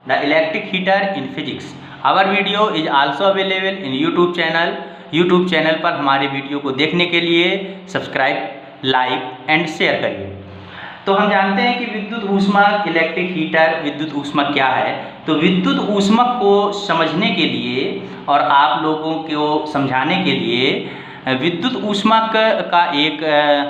the electric heater in physics. Our video is also available in YouTube channel. YouTube channel पर हमारे video को देखने के लिए सब्सक्राइब, लाइक एंड शेयर करिए। तो हम जानते हैं कि विद्युत ऊष्मक, इलेक्ट्रिक हीटर, विद्युत ऊष्मक क्या है। तो विद्युत ऊष्मक को समझने के लिए और आप लोगों को समझाने के लिए विद्युत ऊष्मक का एक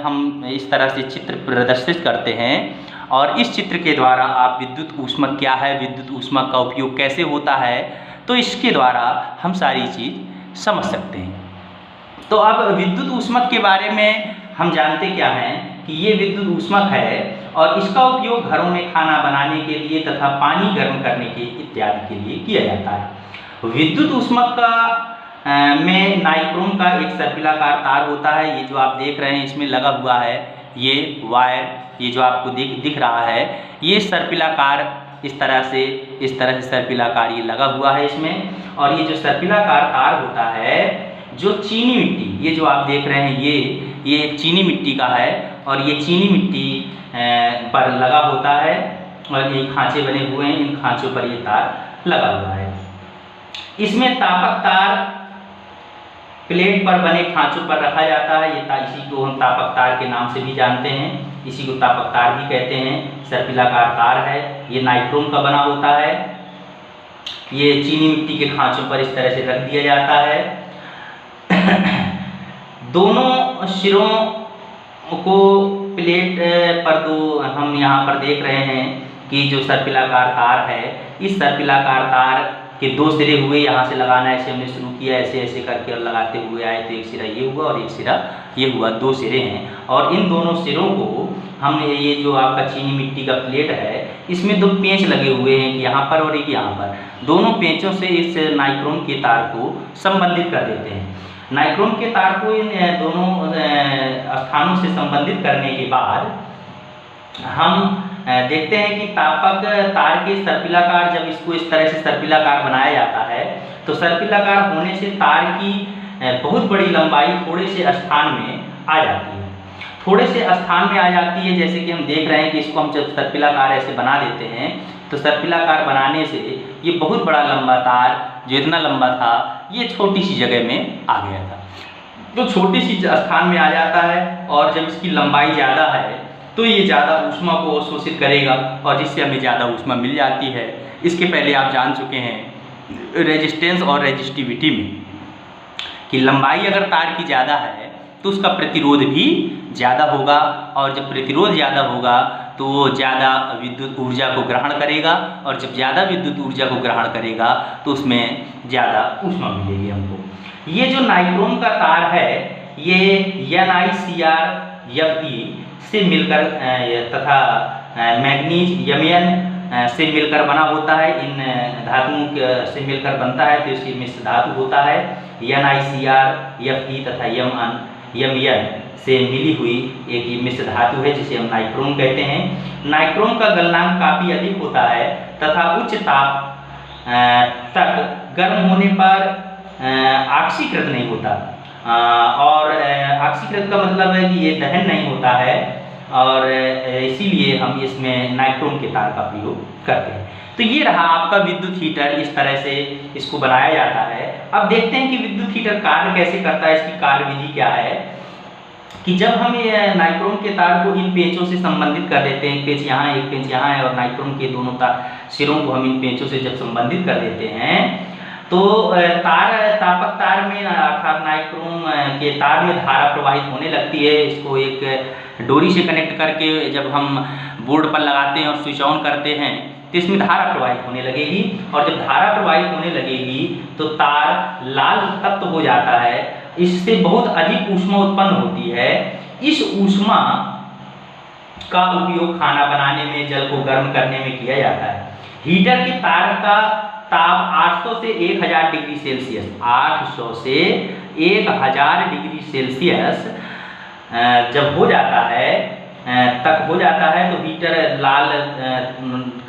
हम इस तरह से चित्र प्रदर्शित करते हैं और इस चित्र के द्वारा आप विद्युत ऊष्मक क्या है, विद्युत ऊष्मक का उपयोग कैसे होता है, तो इसके द्वारा हम सारी चीज़ समझ सकते हैं। तो अब विद्युत ऊष्मक के बारे में हम जानते क्या हैं कि ये विद्युत ऊष्मक है और इसका उपयोग घरों में खाना बनाने के लिए तथा पानी गर्म करने के इत्यादि के लिए किया जाता है। विद्युत ऊष्मक का में नाइक्रोम का एक सर्पिलाकार तार होता है। ये जो आप देख रहे हैं इसमें लगा हुआ है ये वायर, ये जो आपको दिख रहा है ये सर्पिलाकार इस तरह से सर्पिलाकार ये लगा हुआ है इसमें। और ये जो सर्पिलाकार तार होता है, जो चीनी मिट्टी, ये जो आप देख रहे हैं ये चीनी मिट्टी का है और ये चीनी मिट्टी पर लगा होता है और ये खांचे बने हुए हैं, इन खांचों पर ये तार लगा हुआ है। इसमें तापक तार प्लेट पर बने खांचों पर रखा जाता है। ये इसी को हम तापक तार के नाम से भी जानते हैं, इसी को तापक तार भी कहते हैं। सर्पिलाकार तार है, ये नाइक्रोम का बना होता है। ये चीनी मिट्टी के खांचों पर इस तरह से रख दिया जाता है। दोनों सिरों को प्लेट पर हम यहाँ पर देख रहे हैं कि जो सर्पिलाकार तार है, इस सर्पिलाकार तार के दो सिरे हुए, यहाँ से लगाना ऐसे हमने शुरू किया, ऐसे करके और लगाते हुए आए तो एक सिरा ये हुआ और एक सिरा ये हुआ, दो सिरे हैं। और इन दोनों सिरों को हमने, ये जो आपका चीनी मिट्टी का प्लेट है इसमें दो पेंच लगे हुए हैं, यहाँ पर और एक यहाँ पर। दोनों पेंचों से इस नाइक्रोम के तार को संबंधित कर देते हैं। नाइक्रोम के तार को इन दोनों स्थानों से संबंधित करने के बाद हम देखते हैं कि तापक तार के सर्पिलाकार, जब इसको इस तरह से सर्पिलाकार बनाया जाता है तो सर्पिलाकार होने से तार की बहुत बड़ी लंबाई थोड़े से स्थान में आ जाती है। थोड़े से स्थान में आ जाती है, जैसे कि हम देख रहे हैं कि इसको हम जब सर्पिलाकार ऐसे बना देते हैं तो सर्पिलाकार बनाने से ये बहुत बड़ा लंबा तार, जो इतना लंबा था, ये छोटी सी जगह में आ गया था। तो छोटी सी स्थान में आ जाता है और जब इसकी लंबाई ज़्यादा है तो ये ज़्यादा ऊष्मा को अवशोषित करेगा और जिससे हमें ज़्यादा ऊष्मा मिल जाती है। इसके पहले आप जान चुके हैं रेजिस्टेंस और रेजिस्टिविटी में कि लंबाई अगर तार की ज़्यादा है तो उसका प्रतिरोध भी ज़्यादा होगा और जब प्रतिरोध ज़्यादा होगा तो वो ज़्यादा विद्युत ऊर्जा को ग्रहण करेगा और जब ज़्यादा विद्युत ऊर्जा को ग्रहण करेगा तो उसमें ज़्यादा ऊष्मा मिलेगी हमको। ये जो नाइक्रोम का तार है ये NiCr से मिलकर तथा मैग्नीज से मिलकर बना होता है। इन धातुओं से मिलकर बनता है तो इसकी मिश्र धातु होता है। NiCr तथा Mn से मिली हुई एक मिश्र धातु है जिसे हम नाइक्रोम कहते हैं। नाइक्रोम का गलनांक काफ़ी अधिक होता है तथा उच्च ताप तक गर्म होने पर ऑक्सीकृत नहीं होता। और ऑक्सीकृत का मतलब है कि ये दहन नहीं होता है और इसीलिए हम इसमें नाइक्रोम के तार का प्रयोग करते हैं। तो ये रहा आपका विद्युत हीटर, इस तरह से इसको बनाया जाता है। अब देखते हैं कि विद्युत हीटर कार्य कैसे करता है, इसकी कार्यविधि क्या है। कि जब हम ये नाइक्रोम के तार को इन पेंचों से संबंधित कर देते हैं, पेंच यहाँ है, एक पेंच यहाँ है और नाइक्रोम के दोनों सिरों को हम इन पेंचों से जब संबंधित कर देते हैं तो तापक तार में अर्थात नाइक्रोम के तार में धारा प्रवाहित होने लगती है। इसको एक डोरी से कनेक्ट करके जब हम बोर्ड पर लगाते हैं और स्विच ऑन करते हैं तो इसमें धारा प्रवाहित होने लगेगी और जब धारा प्रवाहित होने लगेगी तो तार लाल तप्त हो जाता है। इससे बहुत अधिक ऊष्मा उत्पन्न होती है। इस ऊष्मा का उपयोग खाना बनाने में, जल को गर्म करने में किया जाता है। हीटर के तार का ताप 800 से 1000 डिग्री सेल्सियस, 800 से 1000 डिग्री सेल्सियस जब हो जाता है तक हो जाता है तो हीटर लाल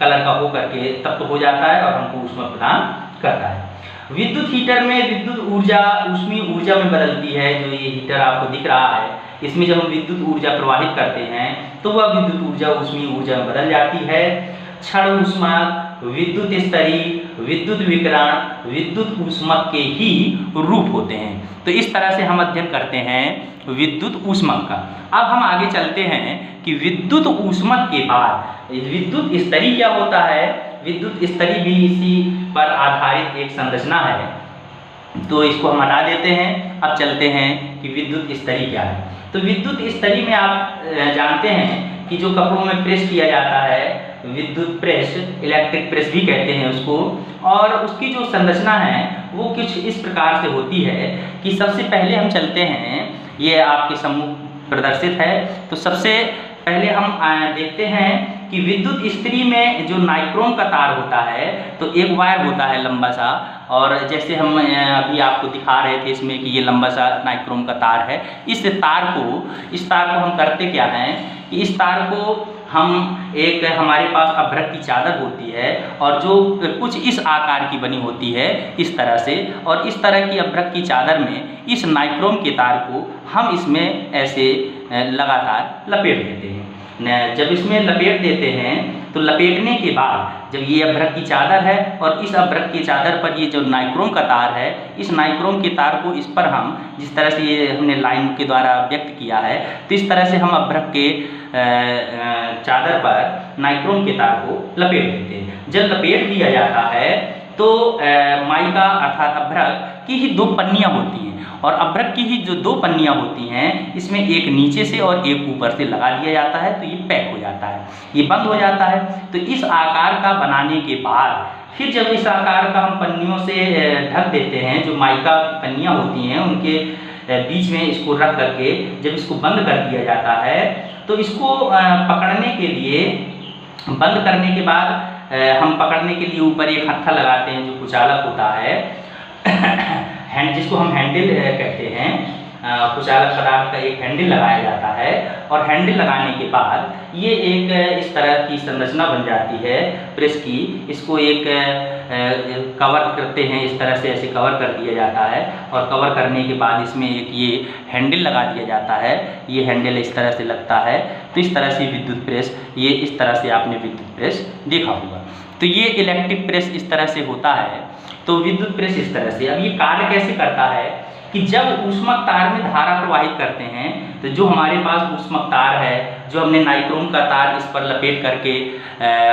कलर का होकर के तप्त हो जाता है और हमको ऊष्मा प्रदान करता है। विद्युत हीटर में विद्युत ऊर्जा ऊष्मीय ऊर्जा में बदलती है। जो ये हीटर आपको दिख रहा है इसमें जब हम विद्युत ऊर्जा प्रवाहित करते हैं तो वह विद्युत ऊर्जा ऊष्मीय ऊर्जा में बदल जाती है। क्षण ऊष्मा विद्युत स्तरी, विद्युत विकिरण, विद्युत ऊष्मक के ही रूप होते हैं। तो इस तरह से हम अध्ययन करते हैं विद्युत ऊष्मक का। अब हम आगे चलते हैं कि विद्युत ऊष्मक के बाद विद्युत स्तरी क्या होता है। विद्युत स्तरी भी इसी पर आधारित एक संरचना है, तो इसको हम हटा देते हैं। अब चलते हैं कि विद्युत स्तरी क्या है। तो विद्युत स्तरी में आप जानते हैं कि जो कपड़ों में प्रेस किया जाता है, विद्युत प्रेस, इलेक्ट्रिक प्रेस भी कहते हैं उसको, और उसकी जो संरचना है वो कुछ इस प्रकार से होती है कि सबसे पहले हम चलते हैं, ये आपके सम्मुख प्रदर्शित है। तो सबसे पहले हम देखते हैं कि विद्युत स्तरी में जो नाइक्रोम का तार होता है, तो एक वायर होता है लंबा सा, और जैसे हम अभी आपको दिखा रहे थे इसमें कि ये लंबा सा नाइक्रोम का तार है। इस तार को हम करते क्या हैं कि इस तार को हम एक, हमारे पास अभ्रक की चादर होती है और जो कुछ इस आकार की बनी होती है इस तरह से, और इस तरह की अभ्रक की चादर में इस नाइक्रोम के तार को हम इसमें ऐसे लगातार लपेट देते हैं। जब इसमें लपेट देते हैं तो लपेटने के बाद जब ये अभ्रक की चादर है और इस अभ्रक की चादर पर ये जो नाइक्रोम का तार है, इस नाइक्रोम के तार को इस पर हम जिस तरह से ये हमने लाइन के द्वारा व्यक्त किया है, तो इस तरह से हम अभ्रक के चादर पर नाइक्रोम के तार को लपेट देते हैं। जब लपेट दिया जाता है तो माइका अर्थात अभ्रक की ही दो पन्नियाँ होती हैं, और अभ्रक की ही जो दो पन्नियाँ होती हैं इसमें एक नीचे से और एक ऊपर से लगा दिया जाता है, तो ये पैक हो जाता है, ये बंद हो जाता है। तो इस आकार का बनाने के बाद फिर जब इस आकार का हम पन्नियों से ढक देते हैं, जो माइका पन्नियाँ होती हैं उनके बीच में इसको रख करके जब इसको बंद कर दिया जाता है, तो इसको पकड़ने के लिए, बंद करने के बाद हम पकड़ने के लिए ऊपर एक हत्था लगाते हैं जो कुचालक होता है जिसको हम हैंडल कहते हैं। कुचालक पदार्थ का एक हैंडल लगाया जाता है, और हैंडल लगाने के बाद ये एक इस तरह की संरचना बन जाती है प्रेस की। इसको एक कवर करते हैं, इस तरह से ऐसे कवर कर दिया जाता है, और कवर करने के बाद इसमें एक ये हैंडल लगा दिया जाता है। ये हैंडल इस तरह से लगता है, तो इस तरह से विद्युत प्रेस, ये इस तरह से आपने विद्युत प्रेस देखा होगा। तो ये इलेक्ट्रिक प्रेस इस तरह से होता है। तो विद्युत प्रेस इस तरह से, अब ये कार्य कैसे करता है कि जब ऊष्मक तार में धारा प्रवाहित करते हैं, तो जो हमारे पास ऊष्मक तार है, जो हमने नाइक्रोम का तार इस पर लपेट करके,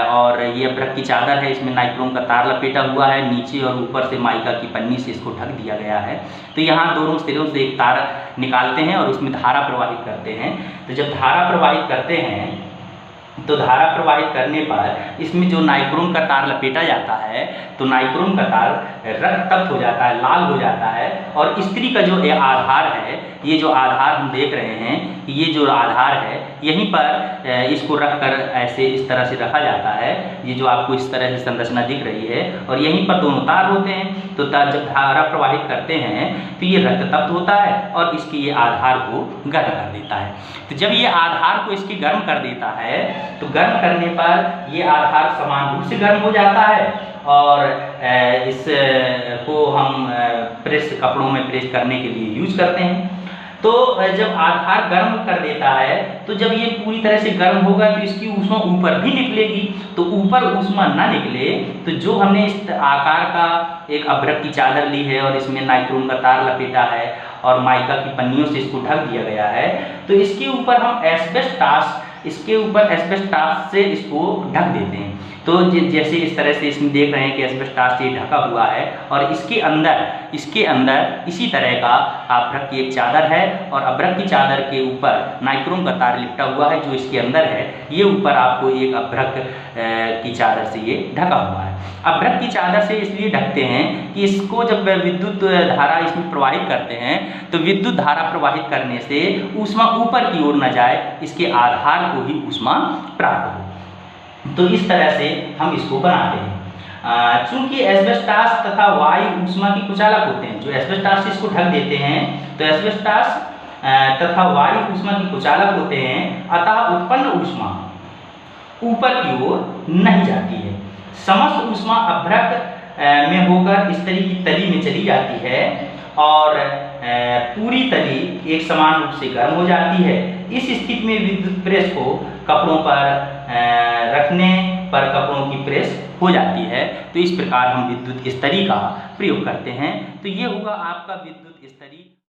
और ये अभ्रक की चादर है, इसमें नाइक्रोम का तार लपेटा हुआ है, नीचे और ऊपर से माइका की पन्नी से इसको ढक दिया गया है। तो यहाँ दोनों सिरों से एक तार निकालते हैं और उसमें धारा प्रवाहित करते हैं। तो जब धारा प्रवाहित करते हैं तो धारा प्रवाहित करने पर इसमें जो नाइक्रोम का तार लपेटा जाता है, तो नाइक्रोम का तार रक्त हो जाता है, लाल हो जाता है, और स्त्री का जो आधार है, ये जो आधार हम देख रहे हैं, ये जो आधार है यहीं पर इसको रख कर ऐसे इस तरह से रखा जाता है। ये जो आपको इस तरह से संरचना दिख रही है, और यहीं पर दोनों तार होते हैं। तो तार जब धारा प्रवाहित करते हैं तो ये रक्त तप्त होता है और इसके ये आधार को गर्म कर देता है। तो जब ये आधार को इसकी गर्म कर देता है, तो गर्म करने पर ये आधार समान रूप से गर्म हो जाता है, और इसको हम प्रेस, कपड़ों में प्रेस करने के लिए यूज करते हैं। तो जब आधार गर्म कर देता है, तो जब ये पूरी तरह से गर्म होगा तो इसकी ऊष्मा ऊपर भी निकलेगी। तो ऊपर ऊष्मा ना निकले, तो जो हमने इस आकार का एक अभ्रक की चादर ली है और इसमें नाइक्रोम का तार लपेटा है और माइका की पन्नियों से इसको ढक दिया गया है, तो इसके ऊपर हम एस्बेस्टास, इसके ऊपर एस्बेस्टास से इसको ढक देते हैं। तो जैसे इस तरह से इसमें देख रहे हैं कि एस्बेस्टास से ढका हुआ है, और इसके अंदर इसी तरह का अभ्रक की एक चादर है, और अभ्रक की चादर के ऊपर नाइक्रोम का तार लिपटा हुआ है जो इसके अंदर है। ये ऊपर आपको एक अभ्रक की चादर से ये ढका हुआ है। अभ्रक की चादर से इसलिए ढकते हैं कि इसको जब विद्युत धारा इसमें प्रवाहित करते हैं, तो विद्युत धारा प्रवाहित करने से ऊष्मा ऊपर की ओर न जाए, इसके आधार को ही ऊष्मा प्राप्त हो। तो इस तरह से हम इसको बनाते हैं। चूंकि एस्बेस्टास तथा वायु ऊष्मा की कुचालक होते हैं, जो एस्बेस्टास से इसको ढक देते हैं, तो एस्बेस्टास तथा वायु ऊष्मा की कुचालक होते हैं, अतः उत्पन्न ऊष्मा ऊपर की ओर नहीं जाती है। समस्त ऊष्मा अभ्रक में होकर स्त्री की तली में चली जाती है, और पूरी तली एक समान रूप से गर्म हो जाती है। इस स्थिति में विद्युत प्रेस को कपड़ों पर रखने पर कपड़ों की प्रेस हो जाती है। तो इस प्रकार हम विद्युत इस्त्री का प्रयोग करते हैं। तो ये होगा आपका विद्युत इस्त्री।